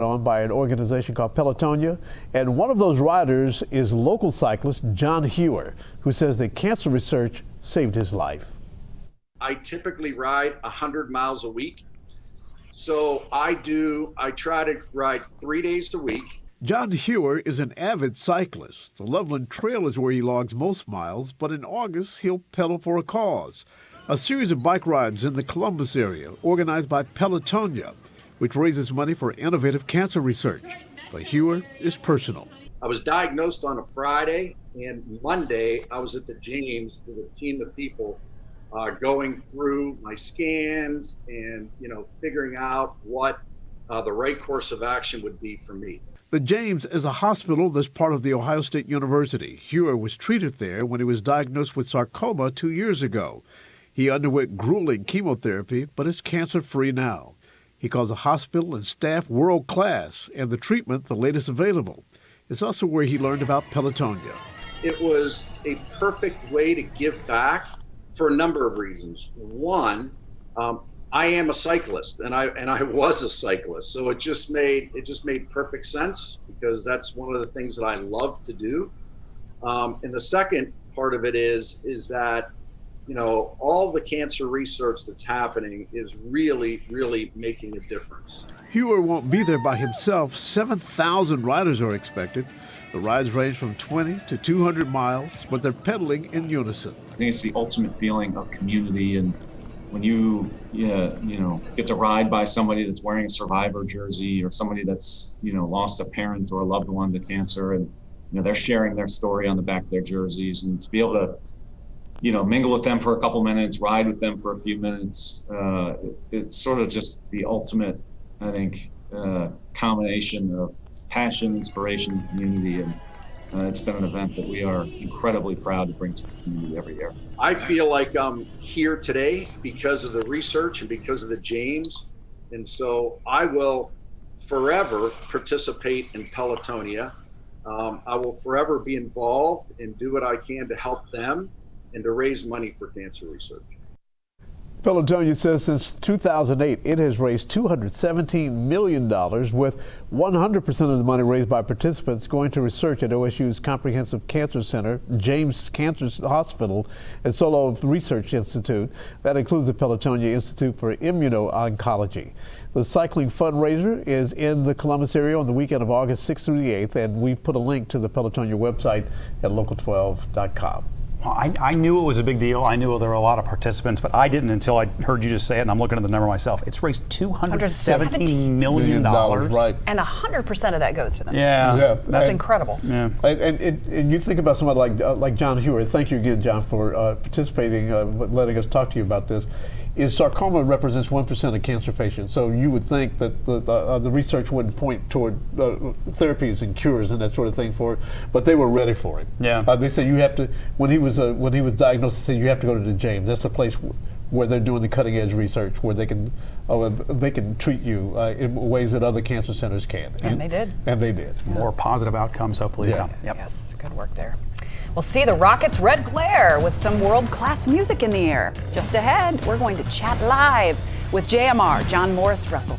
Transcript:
on by an organization called Pelotonia, and one of those riders is local cyclist John Hewer, who says that cancer research saved his life. I typically ride 100 miles a week, so I try to ride 3 days a week. John Hewer is an avid cyclist. The Loveland Trail is where he logs most miles, but in August he'll pedal for a cause, a series of bike rides in the Columbus area organized by Pelotonia, which raises money for innovative cancer research. But Hewer is personal. I was diagnosed on a Friday, and Monday I was at the James with a team of people going through my scans and figuring out what the right course of action would be for me. The James is a hospital that's part of the Ohio State University. Hewer was treated there when he was diagnosed with sarcoma 2 years ago. He underwent grueling chemotherapy, but is cancer-free now. He calls the hospital and staff world-class, and the treatment the latest available. It's also where he learned about Pelotonia. It was a perfect way to give back for a number of reasons. One, I am a cyclist, and I was a cyclist, so it just made perfect sense because that's one of the things that I love to do. And the second part of it is that all the cancer research that's happening is really, really making a difference. Hewer won't be there by himself. 7,000 riders are expected. The rides range from 20 to 200 miles, but they're pedaling in unison. I think it's the ultimate feeling of community, and when you get to ride by somebody that's wearing a survivor jersey or somebody that's lost a parent or a loved one to cancer, and they're sharing their story on the back of their jerseys, and to be able to mingle with them for a couple minutes, ride with them for a few minutes. It's sort of just the ultimate, I think, combination of passion, inspiration, community, and it's been an event that we are incredibly proud to bring to the community every year. I feel like I'm here today because of the research and because of the James, and so I will forever participate in Pelotonia. I will forever be involved and do what I can to help them and to raise money for cancer research. Pelotonia says since 2008, it has raised $217 million, with 100% of the money raised by participants going to research at OSU's Comprehensive Cancer Center, James Cancer Hospital, and Solo Research Institute. That includes the Pelotonia Institute for Immuno-Oncology. The cycling fundraiser is in the Columbus area on the weekend of August 6th through the 8th, and we put a link to the Pelotonia website at local12.com. Well, I knew it was a big deal. I knew there were a lot of participants, but I didn't until I heard you just say it, and I'm looking at the number myself. It's raised $217 million. Right. And 100% of that goes to them. Yeah. That's incredible. Yeah. And you think about somebody like John Hewer. Thank you again, John, for participating, letting us talk to you about this. Sarcoma represents 1% of cancer patients, so you would think that the research wouldn't point toward therapies and cures and that sort of thing for it, but they were ready for it. Yeah. They said you have to. When he was diagnosed, they said you have to go to the James. That's the place where they're doing the cutting edge research, where they can treat you in ways that other cancer centers can. And they did. And they did. More positive outcomes, hopefully. Yeah. Yep. Yes, good work there. We'll see the Rockets' red glare with some world-class music in the air. Just ahead, we're going to chat live with JMR, John Morris Russell.